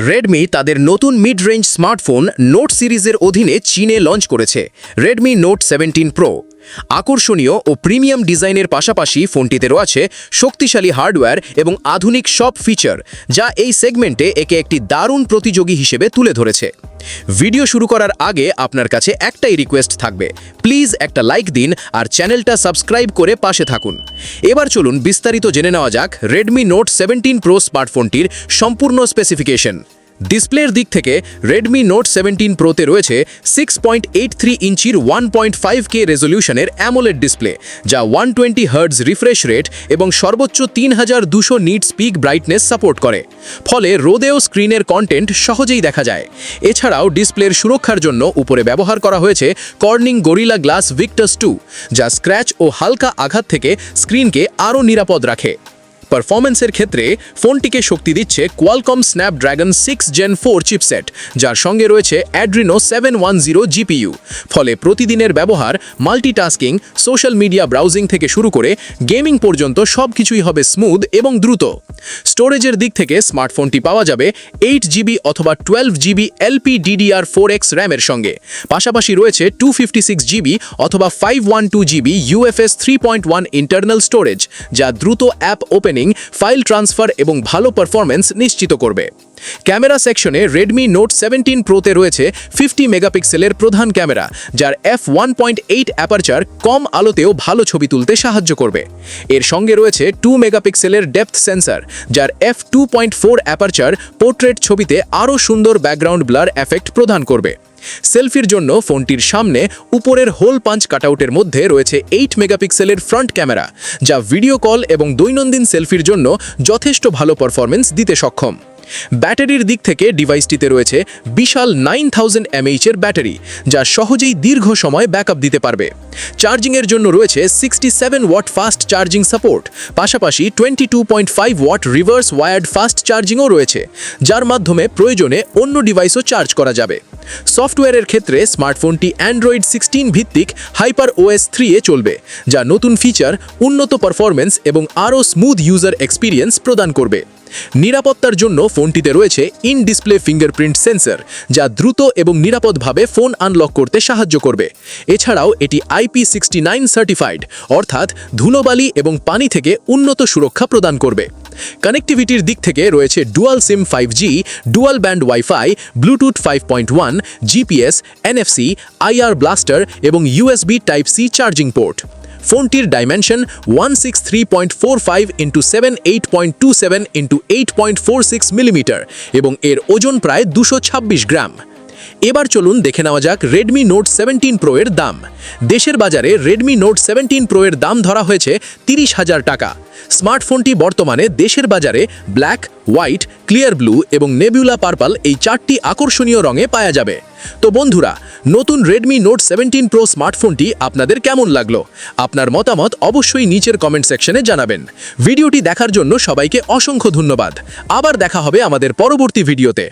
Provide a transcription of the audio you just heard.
Redmi তাদের নতুন mid range smartphone note সিরিজের অধীনে চীনে লঞ্চ করেছে রেডমি নোট 17 প্রো। আকর্ষণীয় ও প্রিমিয়াম ডিজাইনের পাশাপাশি ফোনটিতে রয়েছে শক্তিশালী হার্ডওয়্যার এবং আধুনিক সব ফিচার, যা এই সেগমেন্টে একে একটি দারুণ প্রতিযোগী হিসেবে তুলে ধরেছে। ভিডিও শুরু করার আগে আপনার কাছে একটাই রিকোয়েস্ট থাকবে, প্লিজ একটা লাইক দিন আর চ্যানেলটা সাবস্ক্রাইব করে পাশে থাকুন। এবার চলুন বিস্তারিত জেনে নেওয়া যাক রেডমি নোট 17 প্রো স্মার্টফোনটির সম্পূর্ণ স্পেসিফিকেশন। ডিসপ্লের দিক থেকে রেডমি নোট 17 প্রোতে রয়েছে 6.83 ইঞ্চির 1.5K রেজলিউশনের অ্যামোলেড ডিসপ্লে, যা 120 হার্টজ রিফ্রেশ রেট এবং সর্বোচ্চ 3200 নিটস পিক ব্রাইটনেস সাপোর্ট করে, ফলে রোদেও স্ক্রিনের কন্টেন্ট সহজেই দেখা যায়। এছাড়াও ডিসপ্লের সুরক্ষার জন্য উপরে ব্যবহার করা হয়েছে কর্নিং গরিলা গ্লাস ভিক্টাস 2, যা স্ক্র্যাচ ও হালকা আঘাত থেকে স্ক্রিনকে আরও নিরাপদ রাখে। পারফরম্যান্সের ক্ষেত্রে ফোনটিকে শক্তি দিচ্ছে কোয়ালকম স্ন্যাপড্রাগন 6 Gen 4 চিপসেট, যার সঙ্গে রয়েছে অ্যাড্রিনো 710 জিপিইউ, ফলে প্রতিদিনের ব্যবহার, মাল্টিটাস্কিং, সোশ্যাল মিডিয়া ব্রাউজিং থেকে শুরু করে গেমিং পর্যন্ত সবকিছুই হবে স্মুথ এবং দ্রুত। স্টোরেজের দিক থেকে স্মার্টফোনটি পাওয়া যাবে 8GB অথবা 12GB LPDDR4X র্যামের সঙ্গে, পাশাপাশি রয়েছে 256GB অথবা 512GB UFS 3.1 ইন্টারনাল স্টোরেজ, যা দ্রুত অ্যাপ ওপেনিং, ফাইল ট্রান্সফার এবং ভালো পারফরম্যান্স নিশ্চিত করবে। ক্যামেরা সেকশনে রেডমি নোট 17 প্রোতে রয়েছে 50 মেগাপিক্সেলের প্রধান ক্যামেরা, যার f1.8 অ্যাপারচার কম আলোতেও ভালো ছবি তুলতে সাহায্য করবে। এর সঙ্গে রয়েছে 2 মেগাপিক্সেলের ডেপথ সেন্সর, যার f2.4 অ্যাপারচার পোর্ট্রেট ছবিতে আরও সুন্দর ব্যাকগ্রাউন্ড ব্লার এফেক্ট প্রদান করবে। সেলফির জন্য ফোনটির সামনে উপরের হোল পাঞ্চ কাটআউটের মধ্যে রয়েছে 8 মেগাপিক্সেলের ফ্রন্ট ক্যামেরা, যা ভিডিও কল এবং দৈনন্দিন সেলফির জন্য যথেষ্ট ভালো পারফরম্যান্স দিতে সক্ষম। ব্যাটারির দিক থেকে ডিভাইসটিতে রয়েছে বিশাল 9000 mAh এর ব্যাটারি, যা সহজেই দীর্ঘ সময় ব্যাকআপ দিতে পারবে। চার্জিংয়ের জন্য রয়েছে 67 ওয়াট ফাস্ট চার্জিং সাপোর্ট, পাশাপাশি 22.5 ওয়াট রিভার্স ওয়ায়ার্ড ফাস্ট চার্জিংও রয়েছে, যার মাধ্যমে প্রয়োজনে অন্য ডিভাইসও চার্জ করা যাবে। সফটওয়্যারের ক্ষেত্রে স্মার্টফোনটি অ্যান্ড্রয়েড 16 ভিত্তিক হাইপার OS 3 এ চলবে, যা নতুন ফিচার, উন্নত পারফরম্যান্স এবং আরও স্মুথ ইউজার এক্সপিরিয়েন্স প্রদান করবে। নিরাপত্তার জন্য ফোনটিতে রয়েছে ইন ডিসপ্লে ফিঙ্গারপ্রিন্ট সেন্সর, যা দ্রুত এবং নিরাপদভাবে ফোন আনলক করতে সাহায্য করবে। এছাড়াও এটি IP69 সার্টিফাইড, অর্থাৎ ধুলোবালি এবং পানি থেকে উন্নত সুরক্ষা প্রদান করবে। কানেক্টিভিটির দিক থেকে রয়েছে dual SIM 5G, dual band wifi, Bluetooth 5.1, GPS, NFC, IR blaster এবং USB Type-C চার্জিং পোর্ট। ফোনটির ডাইমেনশন 163.45 × 78.27 × 8.46 মিলিমিটার এবং এর ওজন প্রায় 226 গ্রাম। এবার চলুন দেখে নেওয়া যাক রেডমি নোট 17 প্রো এর দাম। দেশের বাজারে রেডমি নোট 17 প্রো এর দাম ধরা হয়েছে 30,000 টাকা। স্মার্টফোনটি বর্তমানে দেশের বাজারে ব্ল্যাক, হোয়াইট, ক্লিয়ার ব্লু এবং নেবুলা পার্পল এই 4টি আকর্ষণীয় রঙে পাওয়া যাবে। তো বন্ধুরা, নতুন রেডমি নোট 17 প্রো স্মার্টফোনটি আপনাদের কেমন লাগলো? আপনার মতামত অবশ্যই নিচের কমেন্ট সেকশনে জানাবেন। ভিডিওটি দেখার জন্য সবাইকে অসংখ্য ধন্যবাদ। আবার দেখা হবে আমাদের পরবর্তী ভিডিওতে।